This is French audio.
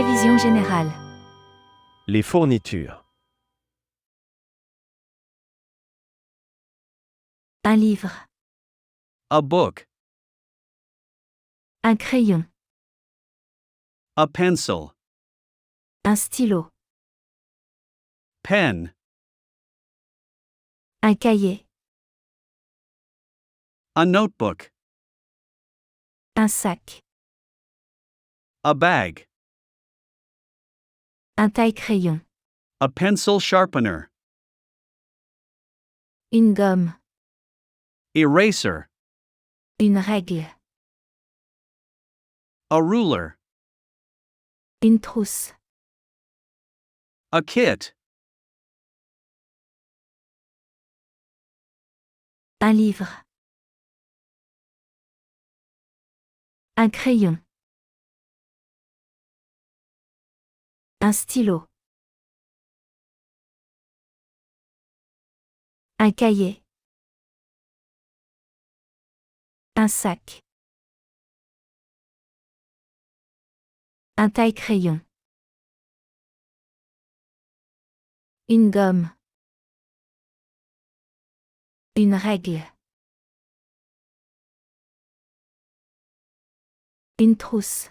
Révision générale. Les fournitures. Un livre. A book. Un crayon. A pencil. Un stylo. Pen. Un cahier. A notebook. Un sac. A bag. Un taille-crayon. A pencil sharpener. Une gomme. Eraser. Une règle. A ruler. Une trousse. A kit. Un livre. Un crayon. Un stylo. Un cahier. Un sac. Un taille-crayon. Une gomme. Une règle. Une trousse.